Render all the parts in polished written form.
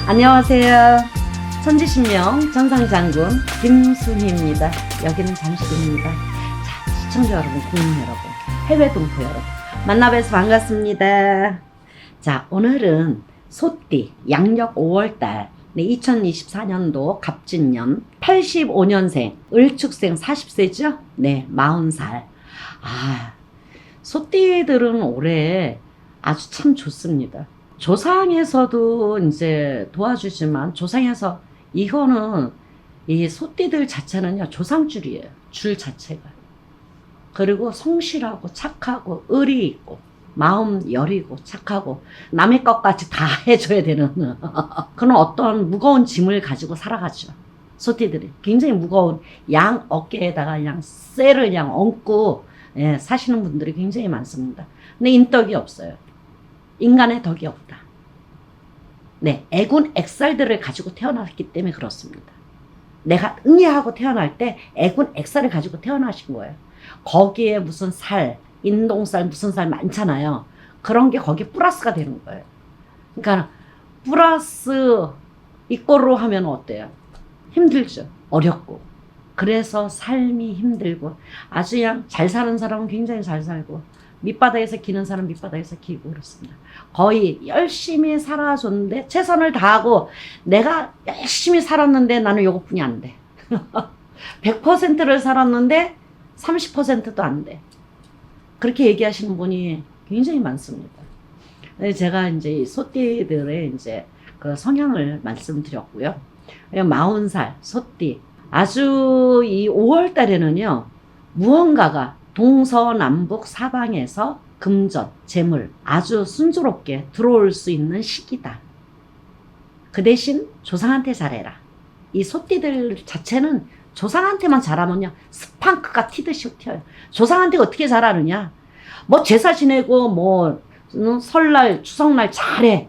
안녕하세요. 천지신명 전상장군 김순희입니다. 여기는 잠실입니다. 자, 시청자 여러분, 국민 여러분, 해외 동포 여러분, 만나뵈서 반갑습니다. 자, 오늘은 소띠 양력 5월달 2024년도 갑진년 85년생 을축생 40세죠? 네, 40살. 소띠들은 올해 아주 참 좋습니다. 조상에서도 이제 도와주지만 조상에서 이거는 이 소띠들 자체는요, 조상줄이에요. 줄 자체가. 그리고 성실하고 착하고 의리 있고 마음 여리고 착하고 남의 것까지 다 해줘야 되는 그런 어떤 무거운 짐을 가지고 살아가죠. 소띠들이 굉장히 무거운 양 어깨에다가 그냥 쇠를 그냥 얹고 사시는 분들이 굉장히 많습니다. 근데 인덕이 없어요. 인간의 덕이 없다. 네, 애군 액살들을 가지고 태어났기 때문에 그렇습니다. 내가 응애하고 태어날 때 애군 액살을 가지고 태어나신 거예요. 거기에 무슨 살, 인동살, 무슨 살 많잖아요. 그런 게 거기에 플러스가 되는 거예요. 그러니까 플러스 이꼴로 하면 어때요? 힘들죠. 어렵고. 그래서 삶이 힘들고 아주 그냥 잘 사는 사람은 굉장히 잘 살고 밑바닥에서 기는 사람 밑바닥에서 기고 그렇습니다. 거의 열심히 살아줬는데 최선을 다하고 내가 열심히 살았는데 나는 요것뿐이 안 돼. 100%를 살았는데 30%도 안 돼. 그렇게 얘기하시는 분이 굉장히 많습니다. 제가 이제 소띠들의 이제 그 성향을 말씀드렸고요. 40살 소띠. 아주 이 5월 달에는요, 무언가가 동서남북 사방에서 금전, 재물 아주 순조롭게 들어올 수 있는 시기다. 그 대신 조상한테 잘해라. 이 소띠들 자체는 조상한테만 잘하면요, 스판크가 튀듯이 튀어요. 조상한테 어떻게 잘하느냐? 뭐 제사 지내고 뭐 설날, 추석날 잘해.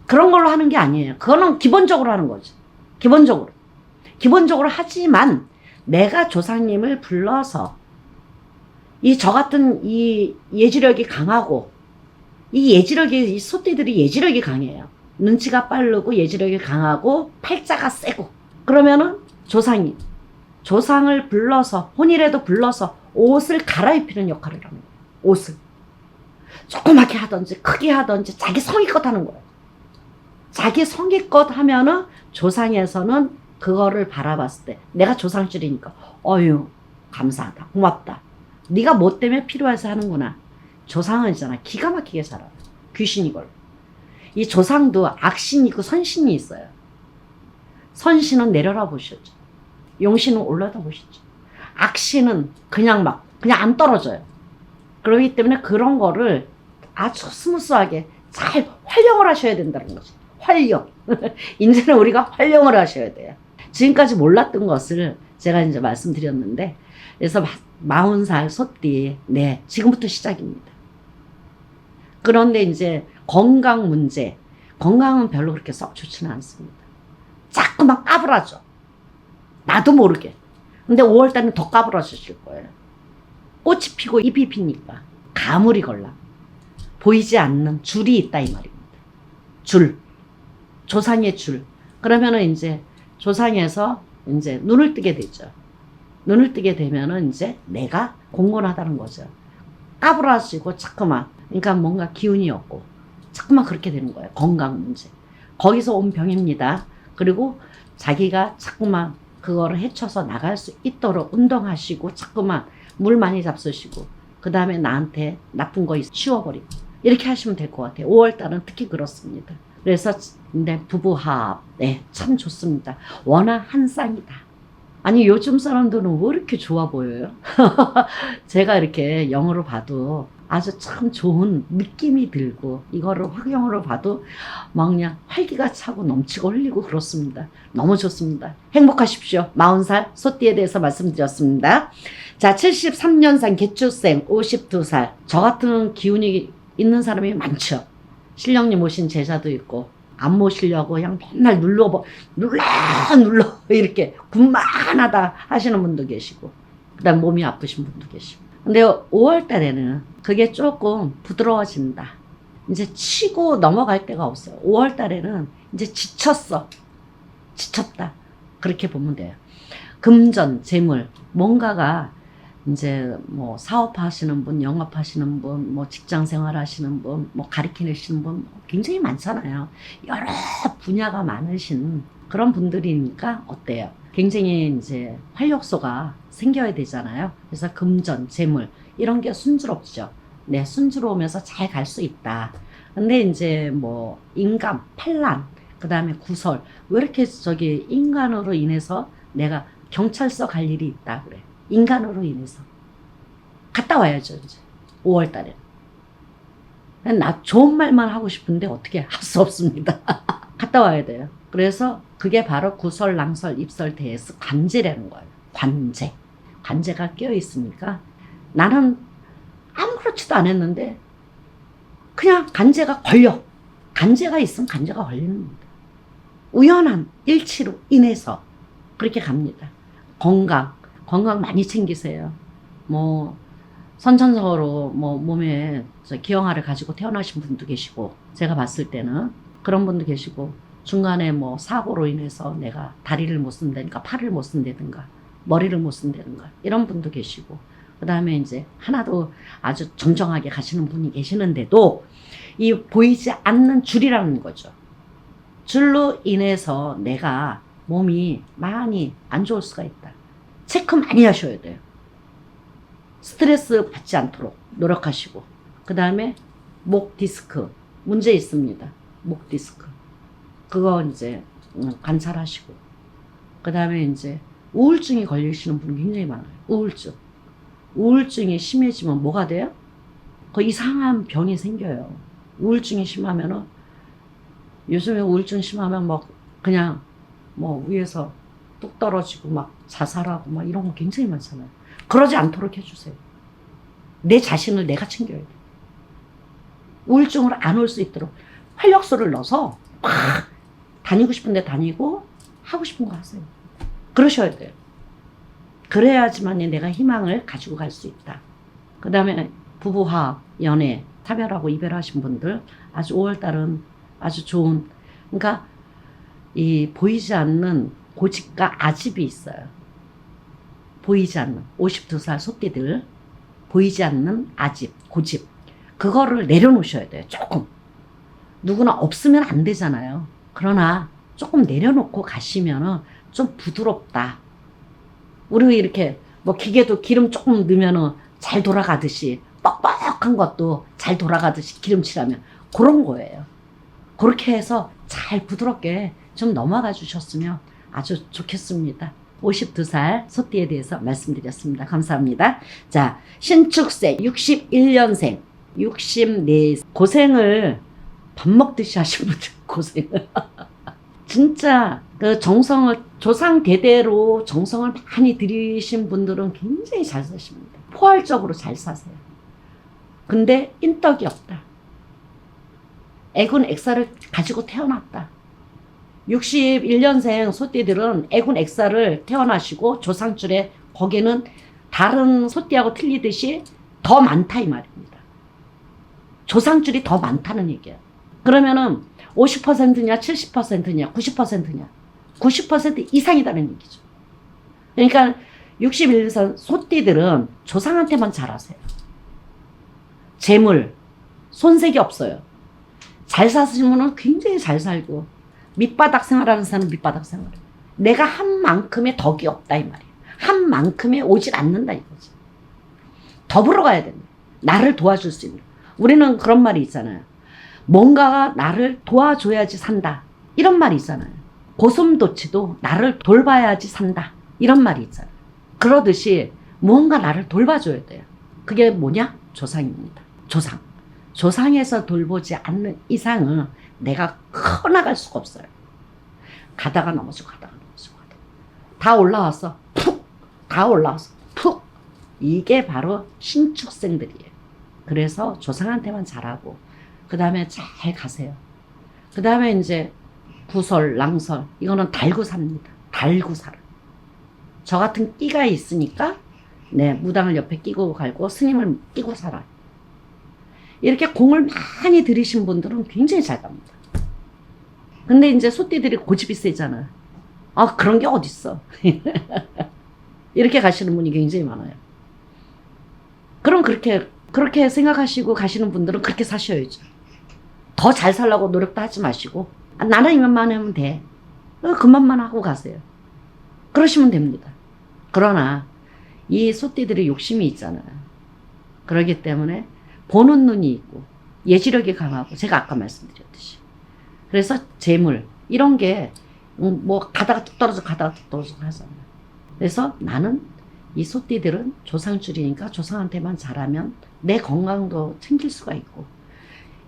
그런 걸로 하는 게 아니에요. 그거는 기본적으로 하는 거죠. 기본적으로 하지만 내가 조상님을 불러서 저 같은 이 예지력이 강하고 이 소띠들이 예지력이 강해요. 눈치가 빠르고 예지력이 강하고 팔자가 세고 그러면은 조상을 불러서 혼이라도 불러서 옷을 갈아입히는 역할을 하는 거예요. 옷을 조그맣게 하든지 크게 하든지 자기 성의껏 하는 거예요. 자기 성의껏 하면은 조상에서는 그거를 바라봤을 때 내가 조상줄이니까 어휴 감사하다 고맙다 네가 뭐 때문에 필요해서 하는구나. 조상은 있잖아 기가 막히게 살아. 귀신이걸. 이 조상도 악신이 있고 선신이 있어요. 선신은 내려다 보셨죠. 용신은 올라다 보셨죠. 악신은 그냥 안 떨어져요. 그렇기 때문에 그런 거를 아주 스무스하게 잘 활용을 하셔야 된다는 거죠. 활용. 이제는 우리가 활용을 하셔야 돼요. 지금까지 몰랐던 것을 제가 이제 말씀드렸는데, 그래서 40살 소띠, 네, 지금부터 시작입니다. 그런데 이제 건강 문제, 건강은 별로 그렇게 썩 좋지는 않습니다. 자꾸만 까불어져. 나도 모르게. 근데 5월달은 더 까불어지실 거예요. 꽃이 피고 잎이 피니까 가물이 걸라. 보이지 않는 줄이 있다 이 말입니다. 줄. 조상의 줄. 그러면은 이제 조상에서 이제 눈을 뜨게 되죠. 눈을 뜨게 되면은 이제 내가 공건하다는 거죠. 까불어지고 자꾸만, 그러니까 뭔가 기운이 없고 자꾸만 그렇게 되는 거예요. 건강 문제. 거기서 온 병입니다. 그리고 자기가 자꾸만 그거를 헤쳐서 나갈 수 있도록 운동하시고 자꾸만 물 많이 잡수시고 그 다음에 나한테 나쁜 거 치워버리고 이렇게 하시면 될 것 같아요. 5월달은 특히 그렇습니다. 그래서 네, 부부합 네, 참 좋습니다. 워낙 한 쌍이다. 아니 요즘 사람들은 왜 이렇게 좋아 보여요? 제가 이렇게 영어로 봐도 아주 참 좋은 느낌이 들고 이거를 확영으로 봐도 막 그냥 활기가 차고 넘치고 흘리고 그렇습니다. 너무 좋습니다. 행복하십시오. 40살 소띠에 대해서 말씀드렸습니다. 자, 73년생 개축생 52살. 저 같은 기운이 있는 사람이 많죠. 신령님 모신 제자도 있고 안 모시려고 그냥 맨날 눌러 이렇게 군만하다 하시는 분도 계시고 그다음 몸이 아프신 분도 계시고. 근데 5월 달에는 그게 조금 부드러워진다. 이제 치고 넘어갈 데가 없어요. 5월 달에는 이제 지쳤어. 지쳤다. 그렇게 보면 돼요. 금전, 재물, 뭔가가 이제 뭐 사업하시는 분, 영업하시는 분, 뭐 직장 생활하시는 분, 뭐 가르치시는 분 굉장히 많잖아요. 여러 분야가 많으신 그런 분들이니까 어때요? 굉장히 이제 활력소가 생겨야 되잖아요. 그래서 금전, 재물 이런 게 순조롭죠. 네, 순조로우면서 잘 갈 수 있다. 근데 이제 뭐 인감, 판란, 그 다음에 구설 왜 이렇게 저기 인간으로 인해서 내가 경찰서 갈 일이 있다 그래. 인간으로 인해서 갔다 와야죠 이제 5월 달에. 나 좋은 말만 하고 싶은데 어떻게 할 수 없습니다. 갔다 와야 돼요. 그래서 그게 바로 구설, 랑설, 입설, 대에서 관제라는 거예요. 관제. 관제가 끼어 있으니까 나는 아무렇지도 않았는데 그냥 간제가 걸려. 간제가 있으면 간제가 걸리는 겁니다. 우연한 일치로 인해서 그렇게 갑니다. 건강 많이 챙기세요. 뭐 선천적으로 뭐 몸에 기형아를 가지고 태어나신 분도 계시고 제가 봤을 때는 그런 분도 계시고 중간에 뭐 사고로 인해서 내가 다리를 못 쓴다든가 팔을 못 쓴다든가 머리를 못 쓴다든가 이런 분도 계시고 그 다음에 이제 하나도 아주 정정하게 가시는 분이 계시는데도 이 보이지 않는 줄이라는 거죠. 줄로 인해서 내가 몸이 많이 안 좋을 수가 있다. 체크 많이 하셔야 돼요. 스트레스 받지 않도록 노력하시고 그 다음에 목 디스크 문제 있습니다. 목 디스크 그거 이제 관찰하시고 그 다음에 이제 우울증이 걸리시는 분이 굉장히 많아요. 우울증이 심해지면 뭐가 돼요? 그 이상한 병이 생겨요. 우울증이 심하면은 요즘에 우울증 심하면 막 그냥 뭐 위에서 뚝 떨어지고 막 자살하고 막 이런 거 굉장히 많잖아요. 그러지 않도록 해주세요. 내 자신을 내가 챙겨야 돼. 우울증으로 안 올 수 있도록 활력소를 넣어서 막 다니고 싶은데 다니고 하고 싶은 거 하세요. 그러셔야 돼요. 그래야지만 내가 희망을 가지고 갈 수 있다. 그 다음에 부부화합, 연애, 차별하고 이별하신 분들 아주 5월달은 아주 좋은 그러니까 이 보이지 않는 고집과 아집이 있어요. 보이지 않는 52살 소띠들 보이지 않는 아집, 고집 그거를 내려놓으셔야 돼요. 조금 누구나 없으면 안 되잖아요. 그러나 조금 내려놓고 가시면은 좀 부드럽다. 우리 이렇게 뭐 기계도 기름 조금 넣으면은 잘 돌아가듯이 뻑뻑한 것도 잘 돌아가듯이 기름칠하면 그런 거예요. 그렇게 해서 잘 부드럽게 좀 넘어가 주셨으면 아주 좋겠습니다. 52살 소띠에 대해서 말씀드렸습니다. 감사합니다. 자, 신축생 61년생 64 고생을 밥 먹듯이 하신 분들 고생을 진짜 그 정성을 조상 대대로 정성을 많이 들이신 분들은 굉장히 잘 사십니다. 포괄적으로 잘 사세요. 근데 인덕이 없다. 애군 액사를 가지고 태어났다. 61년생 소띠들은 애군 액사를 태어나시고 조상줄에 거기는 다른 소띠하고 틀리듯이 더 많다 이 말입니다. 조상줄이 더 많다는 얘기예요. 그러면은 50%냐 70%냐 90%냐 90% 이상이다는 얘기죠. 그러니까 61년 소띠들은 조상한테만 잘하세요. 재물 손색이 없어요. 잘 사시면 굉장히 잘 살고 밑바닥 생활하는 사람은 밑바닥 생활. 내가 한 만큼의 덕이 없다 이 말이에요. 한 만큼의 오질 않는다 이거지. 더 벌어가야 된다. 나를 도와줄 수 있는. 우리는 그런 말이 있잖아요. 뭔가가 나를 도와줘야지 산다. 이런 말이 있잖아요. 고슴도치도 나를 돌봐야지 산다. 이런 말이 있잖아요. 그러듯이 무언가 나를 돌봐줘야 돼요. 그게 뭐냐? 조상입니다. 조상. 조상에서 돌보지 않는 이상은 내가 커나갈 수가 없어요. 가다가 넘어지고 가다가 넘어지고 가다가. 다 올라와서 푹! 다 올라와서 푹! 이게 바로 신축생들이에요. 그래서 조상한테만 잘하고 그 다음에 잘 가세요. 그 다음에 이제 구설, 랑설 이거는 달고 삽니다. 달고 살아. 저 같은 끼가 있으니까 네 무당을 옆에 끼고 갈고 스님을 끼고 살아요. 이렇게 공을 많이 들이신 분들은 굉장히 잘 갑니다. 근데 이제 소띠들이 고집이 세잖아. 아, 그런 게 어딨어. 이렇게 가시는 분이 굉장히 많아요. 그럼 그렇게 생각하시고 가시는 분들은 그렇게 사셔야죠. 더 잘 살려고 노력도 하지 마시고, 아, 나는 이것만 하면 돼. 그만만 하고 가세요. 그러시면 됩니다. 그러나 이 소띠들이 욕심이 있잖아요. 그렇기 때문에 보는 눈이 있고 예지력이 강하고, 제가 아까 말씀드렸듯이. 그래서 재물 이런 게 뭐 가다가 뚝 떨어져 가다가 뚝 떨어져 하잖아요. 그래서 나는 이 소띠들은 조상줄이니까 조상한테만 잘하면 내 건강도 챙길 수가 있고,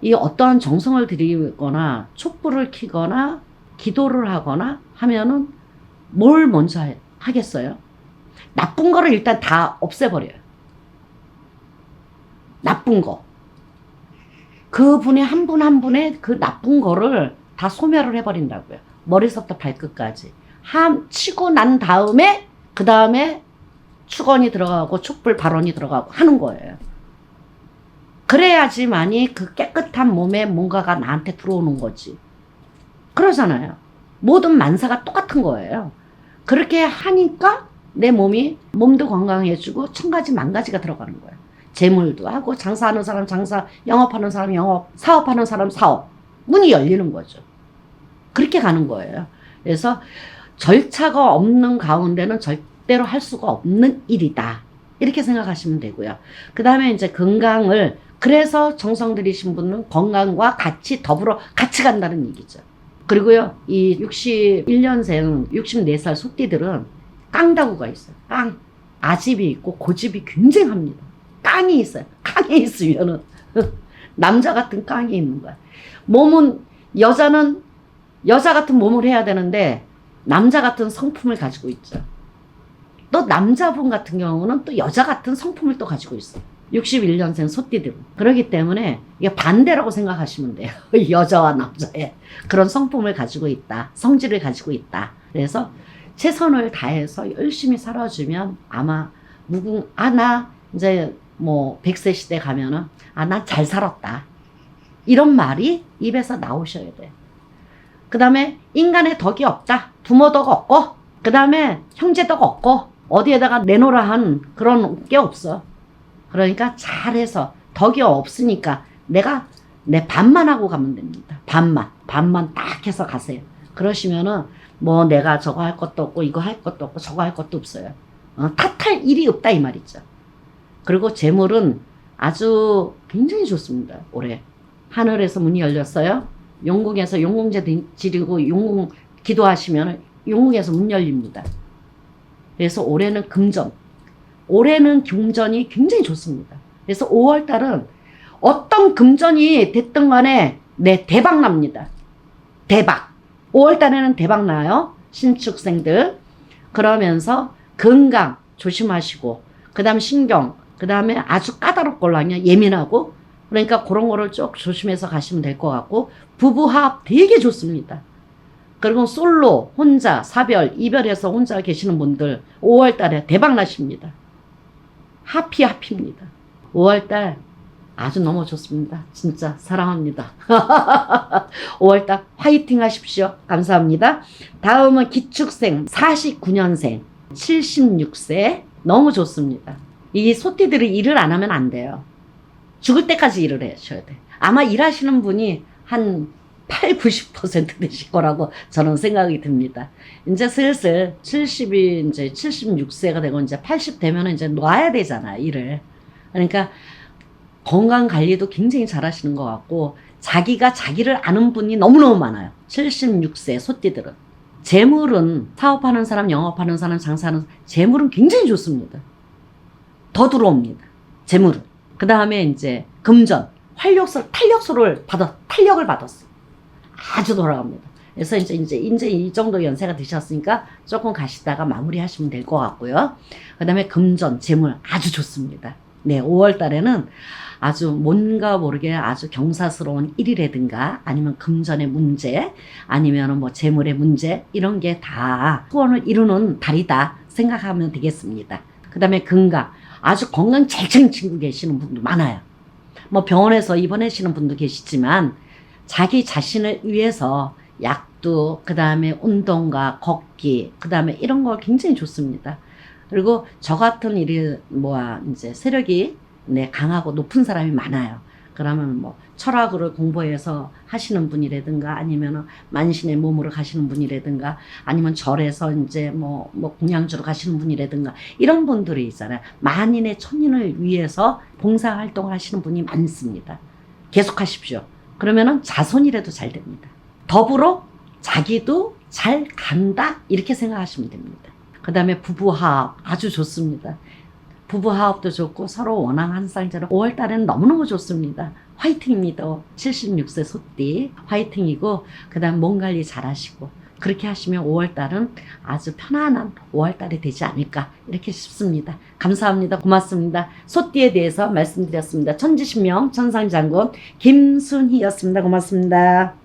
이 어떠한 정성을 들이거나 촛불을 켜거나 기도를 하거나 하면은 뭘 먼저 하겠어요? 나쁜 거를 일단 다 없애버려요. 나쁜 거. 그분의 한 분 한 분의 그 나쁜 거를 다 소멸을 해버린다고요. 머리서부터 발끝까지. 치고 난 다음에, 그 다음에 축원이 들어가고 촛불 발언이 들어가고 하는 거예요. 그래야지만이 그 깨끗한 몸에 뭔가가 나한테 들어오는 거지. 그러잖아요. 모든 만사가 똑같은 거예요. 그렇게 하니까 내 몸도 건강해지고 천가지 만가지가 들어가는 거예요. 재물도 하고, 장사하는 사람 장사, 영업하는 사람 영업, 사업하는 사람 사업. 문이 열리는 거죠. 그렇게 가는 거예요. 그래서 절차가 없는 가운데는 절대로 할 수가 없는 일이다. 이렇게 생각하시면 되고요. 그 다음에 이제 건강을, 그래서 정성 들이신 분은 건강과 같이 더불어 같이 간다는 얘기죠. 그리고요, 이 61년생, 64살 소띠들은 깡다구가 있어요. 깡. 아집이 있고 고집이 굉장합니다. 깡이 있어요. 깡이 있으면은 남자 같은 깡이 있는 거야. 여자는 여자 같은 몸을 해야 되는데 남자 같은 성품을 가지고 있죠. 또 남자분 같은 경우는 또 여자 같은 성품을 또 가지고 있어요. 61년생 소띠들은. 그렇기 때문에 이게 반대라고 생각하시면 돼요. 여자와 남자의 그런 성품을 가지고 있다. 성질을 가지고 있다. 그래서 최선을 다해서 열심히 살아주면 아마 나 이제 뭐 100세 시대 가면은 난 잘 살았다. 이런 말이 입에서 나오셔야 돼. 그 다음에 인간의 덕이 없다. 부모 덕 없고, 그 다음에 형제 덕 없고, 어디에다가 내놓으라 한 그런 게 없어. 그러니까 잘해서, 덕이 없으니까 내가 내 반만 하고 가면 됩니다. 반만 딱 해서 가세요. 그러시면은 뭐 내가 저거 할 것도 없고, 이거 할 것도 없고, 저거 할 것도 없어요. 탓할 일이 없다 이 말이죠. 그리고 재물은 아주 굉장히 좋습니다. 올해 하늘에서 문이 열렸어요. 용궁에서 용궁제 지르고 용궁 기도하시면 용궁에서 문 열립니다. 그래서 올해는 금전, 올해는 금전이 굉장히 좋습니다. 그래서 5월달은 어떤 금전이 됐든 간에 대박 납니다. 대박. 5월달에는 대박 나요. 신축생들. 그러면서 건강 조심하시고, 그 다음 신경, 그 다음에 아주 까다롭고 예민하고, 그러니까 그런 거를 쭉 조심해서 가시면 될 것 같고, 부부합 되게 좋습니다. 그리고 솔로, 혼자, 사별, 이별해서 혼자 계시는 분들 5월달에 대박 나십니다. 하피입니다. 5월달 아주 너무 좋습니다. 진짜 사랑합니다. 5월달 화이팅 하십시오. 감사합니다. 다음은 기축생 49년생 76세 너무 좋습니다. 이 소띠들이 일을 안 하면 안 돼요. 죽을 때까지 일을 하셔야 돼. 아마 일하시는 분이 한 8, 90% 되실 거라고 저는 생각이 듭니다. 이제 슬슬 70이 이제 76세가 되고 이제 80 되면 이제 놔야 되잖아요, 일을. 그러니까 건강 관리도 굉장히 잘 하시는 것 같고, 자기가 자기를 아는 분이 너무너무 많아요. 76세 소띠들은. 재물은 사업하는 사람, 영업하는 사람, 장사하는 사람, 재물은 굉장히 좋습니다. 더 들어옵니다. 재물은. 그 다음에 이제 금전, 탄력을 받았어요. 아주 돌아갑니다. 그래서 이제 이 정도 연세가 드셨으니까 조금 가시다가 마무리하시면 될 것 같고요. 그 다음에 금전, 재물 아주 좋습니다. 네, 5월 달에는 아주 뭔가 모르게 아주 경사스러운 일이라든가 아니면 금전의 문제 아니면 뭐 재물의 문제 이런 게 다 소원을 이루는 달이다 생각하면 되겠습니다. 그 다음에 건강, 아주 건강 잘 챙기고 계시는 분도 많아요. 뭐 병원에서 입원하시는 분도 계시지만 자기 자신을 위해서 약도 그다음에 운동과 걷기 그다음에 이런 거 굉장히 좋습니다. 그리고 저 같은 일이 이제 세력이 강하고 높은 사람이 많아요. 그러면 뭐 철학을 공부해서 하시는 분이라든가 아니면 만신의 몸으로 가시는 분이라든가 아니면 절에서 이제 뭐 공양주로 가시는 분이라든가 이런 분들이 있잖아요. 만인의 천인을 위해서 봉사활동을 하시는 분이 많습니다. 계속 하십시오. 그러면은 자손이라도 잘 됩니다. 더불어 자기도 잘 간다 이렇게 생각하시면 됩니다. 그 다음에 부부화합 아주 좋습니다. 부부화합도 좋고 서로 원앙 한 쌍처럼 5월 달에는 너무너무 좋습니다. 화이팅입니다. 76세 소띠 화이팅이고 그 다음 몸 관리 잘 하시고 그렇게 하시면 5월 달은 아주 편안한 5월 달이 되지 않을까 이렇게 싶습니다. 감사합니다. 고맙습니다. 소띠에 대해서 말씀드렸습니다. 천지신명 천상장군 김순희였습니다. 고맙습니다.